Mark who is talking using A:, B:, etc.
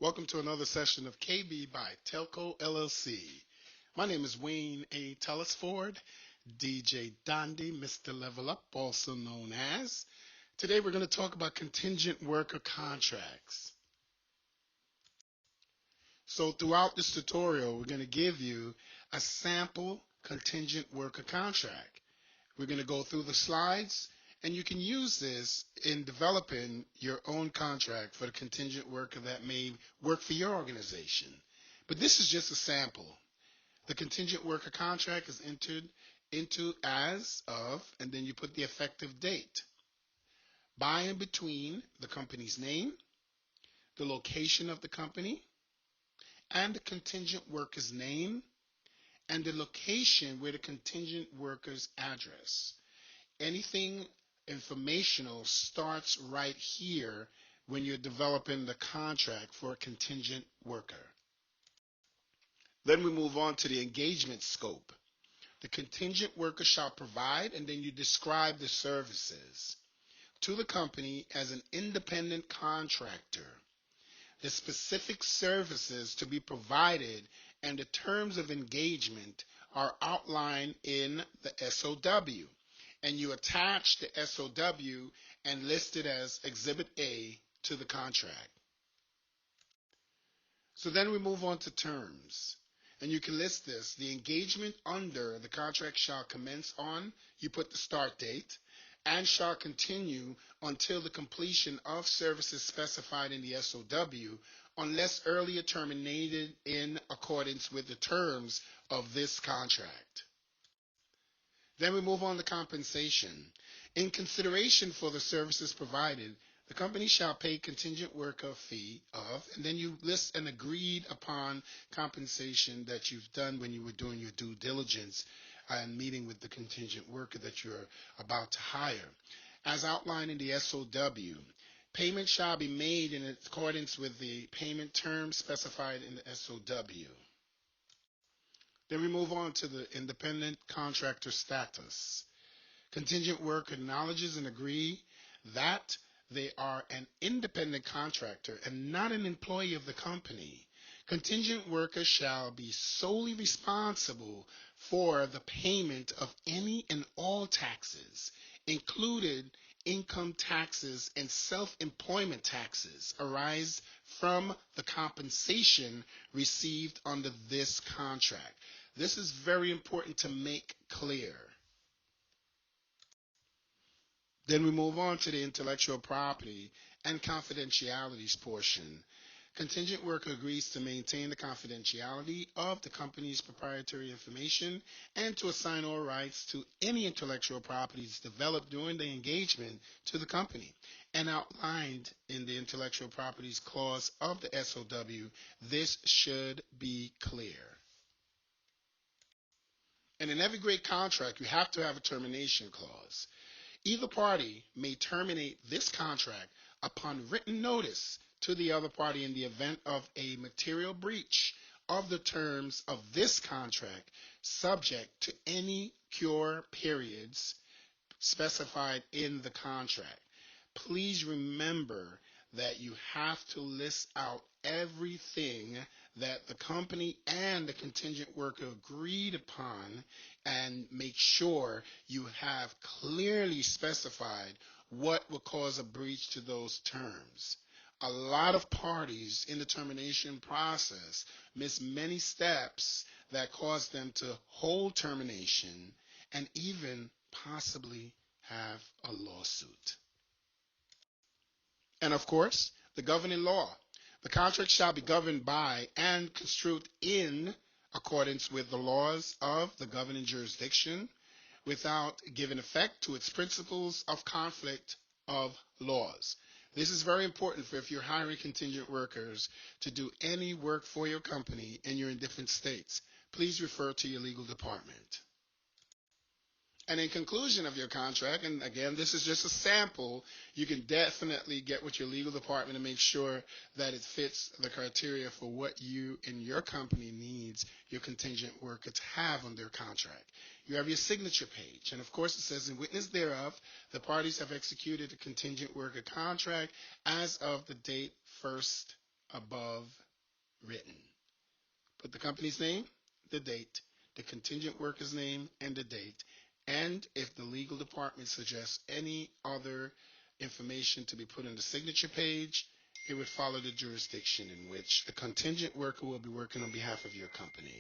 A: Welcome to another session of KB by Telco LLC. My name is Wayne A. Tellisford, DJ Dondi, Mr. Level Up, also known as. Today we're going to talk about contingent worker contracts. So throughout this tutorial, we're going to give you a sample contingent worker contract. We're going to go through the slides, and you can use this in developing your own contract for the contingent worker that may work for your organization. But this is just a sample. The contingent worker contract is entered into as of, and then you put the effective date. By and between the company's name, the location of the company, and the contingent worker's name, and the location where the contingent worker's address. Anything informational starts right here when you're developing the contract for a contingent worker. Then we move on to the engagement scope. The contingent worker shall provide, and then you describe the services to the company as an independent contractor. The specific services to be provided and the terms of engagement are outlined in the SOW. And you attach the SOW and list it as Exhibit A to the contract. So then we move on to terms. And you can list this. The engagement under the contract shall commence on, you put the start date, and shall continue until the completion of services specified in the SOW, unless earlier terminated in accordance with the terms of this contract. Then we move on to compensation. In consideration for the services provided, the company shall pay contingent worker fee of, and then you list an agreed upon compensation that you've done when you were doing your due diligence and meeting with the contingent worker that you're about to hire. As outlined in the SOW, payment shall be made in accordance with the payment terms specified in the SOW. Then we move on to the independent contractor status. Contingent worker acknowledges and agree that they are an independent contractor and not an employee of the company. Contingent workers shall be solely responsible for the payment of any and all taxes, included income taxes and self-employment taxes, arise from the compensation received under this contract. This is very important to make clear. Then we move on to the intellectual property and confidentialities portion. Contingent worker agrees to maintain the confidentiality of the company's proprietary information and to assign all rights to any intellectual properties developed during the engagement to the company and outlined in the intellectual properties clause of the SOW. This should be clear. And in every great contract, you have to have a termination clause. Either party may terminate this contract upon written notice to the other party in the event of a material breach of the terms of this contract, subject to any cure periods specified in the contract. Please remember that you have to list out everything that the company and the contingent worker agreed upon and make sure you have clearly specified what will cause a breach to those terms. A lot of parties in the termination process miss many steps that cause them to hold termination and even possibly have a lawsuit. And of course, the governing law. The contract shall be governed by and construed in accordance with the laws of the governing jurisdiction without giving effect to its principles of conflict of laws. This is very important for if you're hiring contingent workers to do any work for your company and you're in different states. Please refer to your legal department. And in conclusion of your contract, and again, this is just a sample, you can definitely get with your legal department and make sure that it fits the criteria for what you and your company needs your contingent worker to have on their contract. You have your signature page, and of course it says, in witness thereof, the parties have executed a contingent worker contract as of the date first above written. Put the company's name, the date, the contingent worker's name, and the date. And if the legal department suggests any other information to be put in the signature page, it would follow the jurisdiction in which the contingent worker will be working on behalf of your company.